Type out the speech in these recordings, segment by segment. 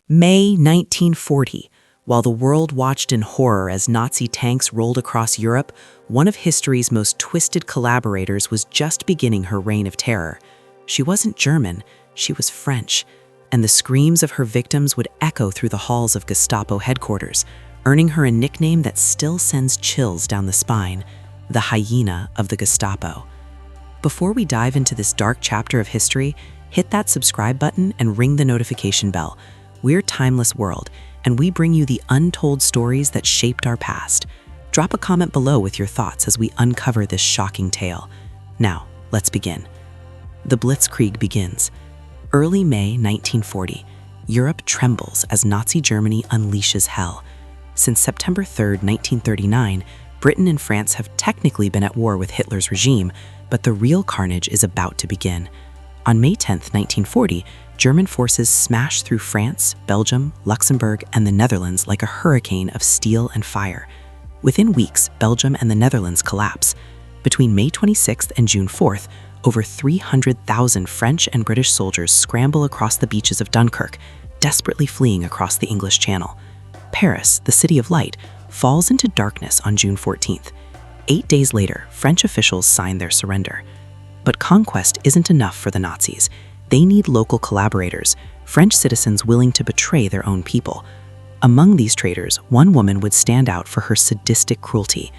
May 1940. While the world watched in horror as Nazi tanks rolled across Europe, one of history's most twisted collaborators was just beginning her reign of terror. She wasn't German, she was French, and the screams of her victims would echo through the halls of Gestapo headquarters, earning her a nickname that still sends chills down the spine: the Hyena of the Gestapo. Before we dive into this dark chapter of history, hit that subscribe button and ring the notification bell. We're Timeless World, and we bring you the untold stories that shaped our past. Drop a comment below with your thoughts as we uncover this shocking tale. Now, let's begin. The Blitzkrieg begins. Early May 1940, Europe trembles as Nazi Germany unleashes hell. Since September 3, 1939, Britain and France have technically been at war with Hitler's regime, but the real carnage is about to begin. On May 10, 1940, German forces smash through France, Belgium, Luxembourg, and the Netherlands like a hurricane of steel and fire. Within weeks, Belgium and the Netherlands collapse. Between May 26th and June 4th, over 300,000 French and British soldiers scramble across the beaches of Dunkirk, desperately fleeing across the English Channel. Paris, the City of Light, falls into darkness on June 14th. 8 days later, French officials sign their surrender. But conquest isn't enough for the Nazis. They need local collaborators, French citizens willing to betray their own people. Among these traitors, one woman would stand out for her sadistic cruelty.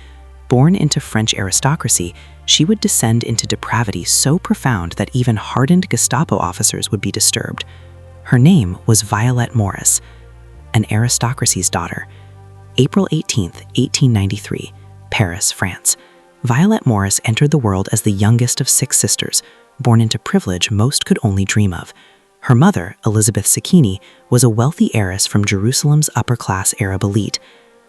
Born into French aristocracy, she would descend into depravity so profound that even hardened Gestapo officers would be disturbed. Her name was Violette Morris, an aristocracy's daughter. April 18, 1893, Paris, France. Violette Morris entered the world as the youngest of 6 sisters, born into privilege most could only dream of. Her mother, Elizabeth Sacchini, was a wealthy heiress from Jerusalem's upper-class Arab elite.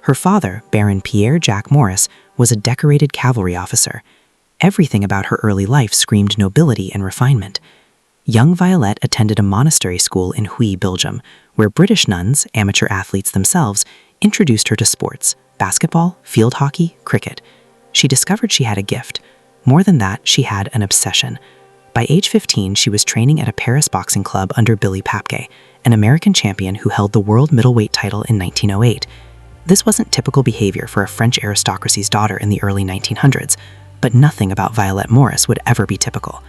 Her father, Baron Pierre-Jacques Morris, was a decorated cavalry officer. Everything about her early life screamed nobility and refinement. Young Violette attended a monastery school in Huy, Belgium, where British nuns, amateur athletes themselves, introduced her to sports: basketball, field hockey, cricket. She discovered she had a gift. More than that, she had an obsession. By age 15, she was training at a Paris boxing club under Billy Papke, an American champion who held the world middleweight title in 1908. This wasn't typical behavior for a French aristocracy's daughter in the early 1900s, but nothing about Violette Morris would ever be typical.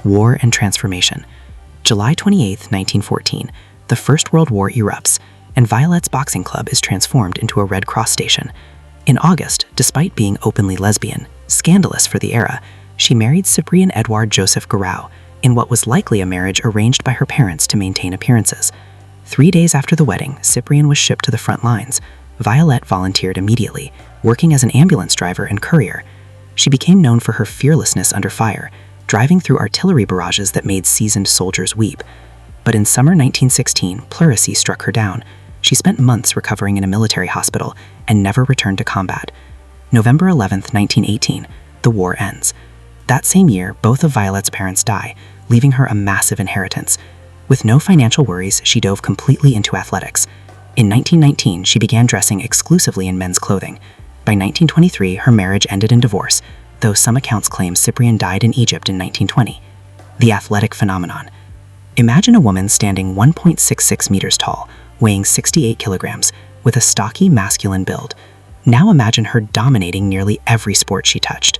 War and transformation. July 28, 1914, the First World War erupts, and Violette's boxing club is transformed into a Red Cross station. In August, despite being openly lesbian, scandalous for the era, she married Cyprien Edouard Joseph Garau, in what was likely a marriage arranged by her parents to maintain appearances. 3 days after the wedding, Cyprien was shipped to the front lines. Violette volunteered immediately, working as an ambulance driver and courier. She became known for her fearlessness under fire, driving through artillery barrages that made seasoned soldiers weep. But in summer 1916, pleurisy struck her down. She spent months recovering in a military hospital and never returned to combat. November 11, 1918, the war ends. That same year, both of Violette's parents die, leaving her a massive inheritance. With no financial worries, she dove completely into athletics. In 1919, she began dressing exclusively in men's clothing. By 1923, her marriage ended in divorce, though some accounts claim Cyprien died in Egypt in 1920. The athletic phenomenon. Imagine a woman standing 1.66 meters tall, weighing 68 kilograms, with a stocky, masculine build. Now imagine her dominating nearly every sport she touched.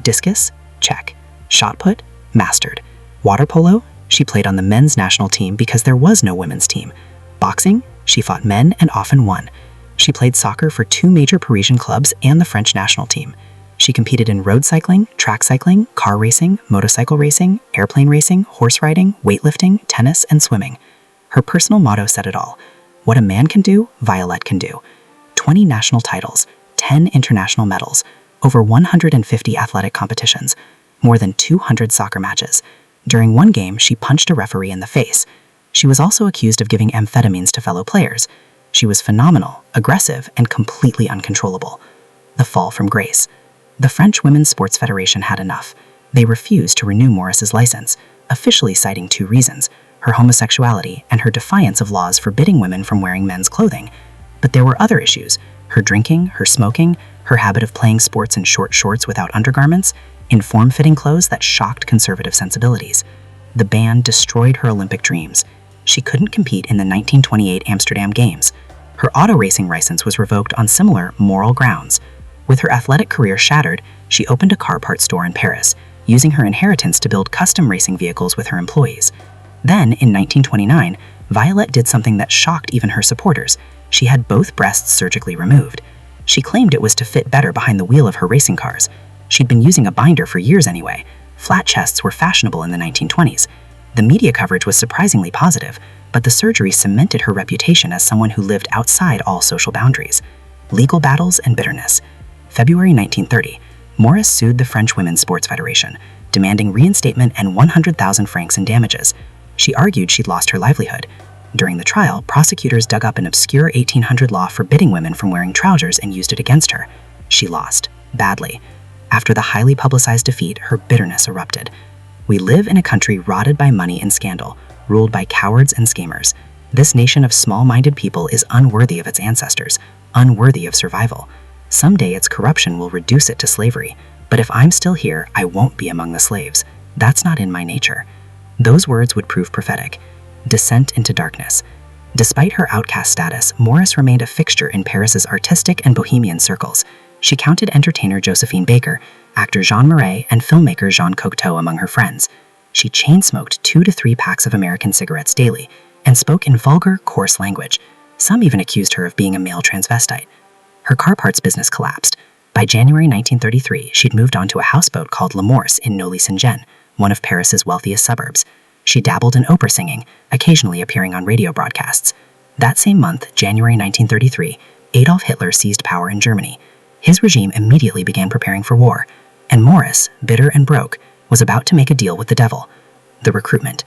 Discus? Check. Shot put? Mastered. Water polo? She played on the men's national team because there was no women's team. Boxing? She fought men and often won. She played soccer for 2 major Parisian clubs and the French national team. She competed in road cycling, track cycling, car racing, motorcycle racing, airplane racing, horse riding, weightlifting, tennis, and swimming. Her personal motto said it all. What a man can do, Violette can do. 20 national titles, 10 international medals, over 150 athletic competitions, more than 200 soccer matches. During one game, she punched a referee in the face. She was also accused of giving amphetamines to fellow players. She was phenomenal, aggressive, and completely uncontrollable. The fall from grace. The French Women's Sports Federation had enough. They refused to renew Morris's license, officially citing 2 reasons: her homosexuality and her defiance of laws forbidding women from wearing men's clothing. But there were other issues: her drinking, her smoking, her habit of playing sports in short shorts without undergarments, in form-fitting clothes that shocked conservative sensibilities. The ban destroyed her Olympic dreams. She couldn't compete in the 1928 Amsterdam Games. Her auto racing license was revoked on similar moral grounds. With her athletic career shattered, she opened a car parts store in Paris, using her inheritance to build custom racing vehicles with her employees. Then, in 1929, Violette did something that shocked even her supporters. She had both breasts surgically removed. She claimed it was to fit better behind the wheel of her racing cars. She'd been using a binder for years anyway. Flat chests were fashionable in the 1920s. The media coverage was surprisingly positive, but the surgery cemented her reputation as someone who lived outside all social boundaries. Legal battles and bitterness. February 1930, Morris sued the French Women's Sports Federation, demanding reinstatement and 100,000 francs in damages. She argued she'd lost her livelihood. During the trial, prosecutors dug up an obscure 1800 law forbidding women from wearing trousers and used it against her. She lost, badly. After the highly publicized defeat, her bitterness erupted. We live in a country rotted by money and scandal, ruled by cowards and schemers. This nation of small-minded people is unworthy of its ancestors, unworthy of survival. Someday its corruption will reduce it to slavery, but if I'm still here, I won't be among the slaves. That's not in my nature. Those words would prove prophetic. Descent into darkness. Despite her outcast status, Morris remained a fixture in Paris's artistic and bohemian circles. She counted entertainer Josephine Baker, actor Jean Marais, and filmmaker Jean Cocteau among her friends. She chain-smoked 2 to 3 packs of American cigarettes daily and spoke in vulgar, coarse language. Some even accused her of being a male transvestite. Her car parts business collapsed. By January 1933, she'd moved on to a houseboat called L'Amours in Neuilly-Saint-Jean, one of Paris's wealthiest suburbs. She dabbled in opera singing, occasionally appearing on radio broadcasts. That same month, January 1933, Adolf Hitler seized power in Germany. His regime immediately began preparing for war, and Morris, bitter and broke, was about to make a deal with the devil. The recruitment.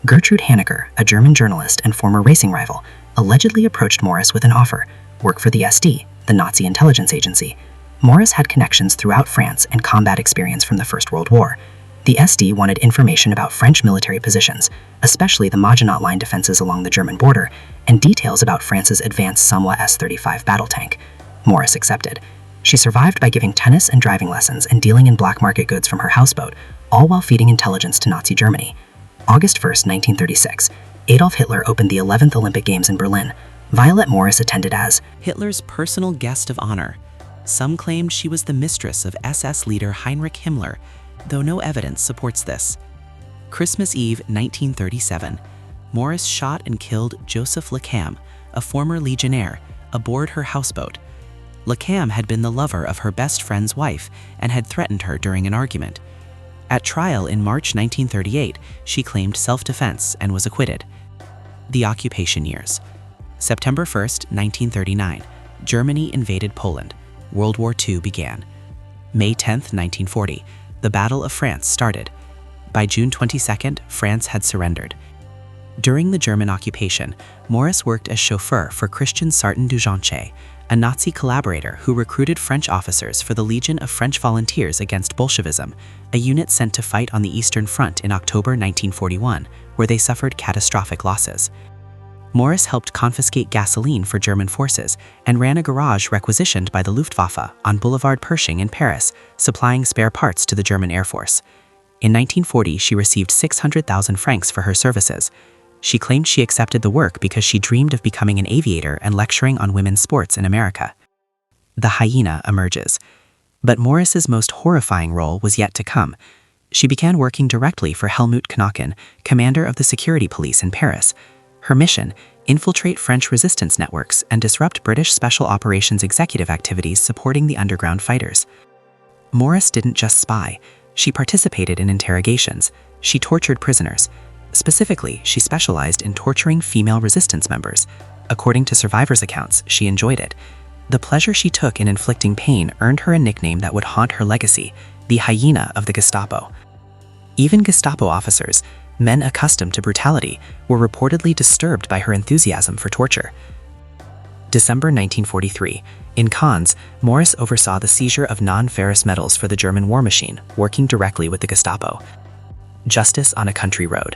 Gertrude Hanecker, a German journalist and former racing rival, allegedly approached Morris with an offer: work for the SD, the Nazi intelligence agency. Morris had connections throughout France and combat experience from the First World War. The SD wanted information about French military positions, especially the Maginot Line defenses along the German border, and details about France's advanced Somme S-35 battle tank. Morris accepted. She survived by giving tennis and driving lessons and dealing in black market goods from her houseboat, all while feeding intelligence to Nazi Germany. August 1, 1936, Adolf Hitler opened the 11th Olympic Games in Berlin. Violette Morris attended as Hitler's personal guest of honor. Some claimed she was the mistress of SS leader Heinrich Himmler, though no evidence supports this. Christmas Eve 1937, Morris shot and killed Joseph Lecam, a former legionnaire, aboard her houseboat. Lecam had been the lover of her best friend's wife and had threatened her during an argument. At trial in March 1938, she claimed self-defense and was acquitted. The occupation years. September 1, 1939, Germany invaded Poland. World War II began. May 10, 1940, the Battle of France started. By June 22, France had surrendered. During the German occupation, Morris worked as chauffeur for Christian Sarton du Jonche, a Nazi collaborator who recruited French officers for the Legion of French Volunteers against Bolshevism, a unit sent to fight on the Eastern Front in October 1941, where they suffered catastrophic losses. Morris helped confiscate gasoline for German forces and ran a garage requisitioned by the Luftwaffe on Boulevard Pershing in Paris, supplying spare parts to the German Air Force. In 1940, she received 600,000 francs for her services. She claimed she accepted the work because she dreamed of becoming an aviator and lecturing on women's sports in America. The Hyena emerges. But Morris's most horrifying role was yet to come. She began working directly for Helmut Knochen, commander of the security police in Paris. Her mission: infiltrate French resistance networks and disrupt British Special Operations executive activities supporting the underground fighters. Morris didn't just spy. She participated in interrogations. She tortured prisoners. Specifically, she specialized in torturing female resistance members. According to survivors' accounts, she enjoyed it. The pleasure she took in inflicting pain earned her a nickname that would haunt her legacy: the Hyena of the Gestapo. Even Gestapo officers, men accustomed to brutality, were reportedly disturbed by her enthusiasm for torture. December 1943. In Cannes, Morris oversaw the seizure of non-ferrous metals for the German war machine, working directly with the Gestapo. Justice on a country road.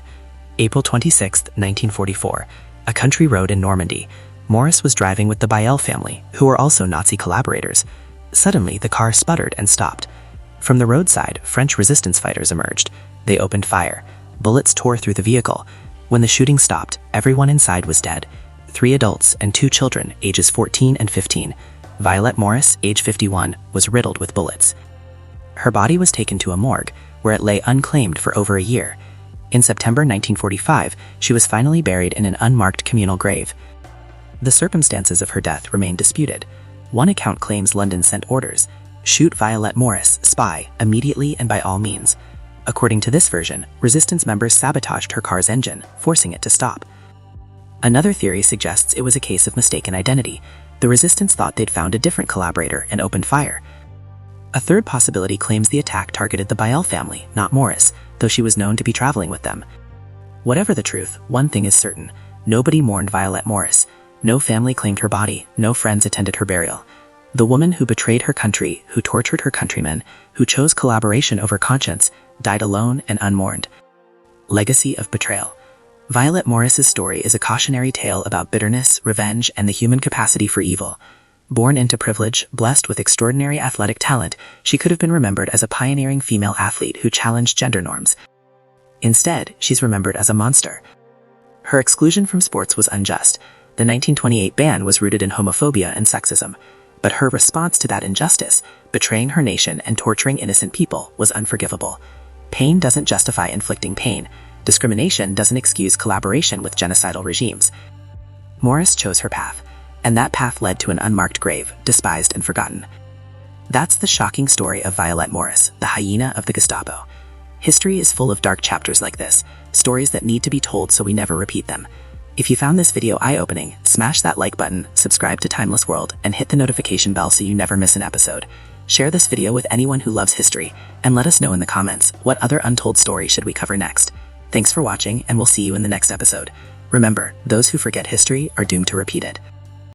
April 26, 1944. A country road in Normandy. Morris was driving with the Betrayal family, who were also Nazi collaborators. Suddenly, the car sputtered and stopped. From the roadside, French resistance fighters emerged. They opened fire. Bullets tore through the vehicle. When the shooting stopped, everyone inside was dead. 3 adults and 2 children, ages 14 and 15. Violette Morris, age 51, was riddled with bullets. Her body was taken to a morgue, where it lay unclaimed for over a year. In September 1945, she was finally buried in an unmarked communal grave. The circumstances of her death remain disputed. One account claims London sent orders, "Shoot Violette Morris, spy, immediately and by all means." According to this version, resistance members sabotaged her car's engine, forcing it to stop. Another theory suggests it was a case of mistaken identity. The resistance thought they'd found a different collaborator and opened fire. A third possibility claims the attack targeted the Bael family, not Morris, though she was known to be traveling with them. Whatever the truth, one thing is certain: nobody mourned Violette Morris. No family claimed her body, no friends attended her burial. The woman who betrayed her country, who tortured her countrymen, who chose collaboration over conscience, died alone and unmourned. Legacy of betrayal. Violette Morris's story is a cautionary tale about bitterness, revenge, and the human capacity for evil. Born into privilege, blessed with extraordinary athletic talent, she could have been remembered as a pioneering female athlete who challenged gender norms. Instead, she's remembered as a monster. Her exclusion from sports was unjust. The 1928 ban was rooted in homophobia and sexism. But her response to that injustice, betraying her nation and torturing innocent people, was unforgivable. Pain doesn't justify inflicting pain. Discrimination doesn't excuse collaboration with genocidal regimes. Morris chose her path, and that path led to an unmarked grave, despised and forgotten. That's the shocking story of Violette Morris, the hyena of the Gestapo. History is full of dark chapters like this, stories that need to be told so we never repeat them. If you found this video eye-opening, smash that like button, subscribe to Timeless World, and hit the notification bell so you never miss an episode. Share this video with anyone who loves history, and let us know in the comments what other untold story should we cover next. Thanks for watching, and we'll see you in the next episode. Remember, those who forget history are doomed to repeat it.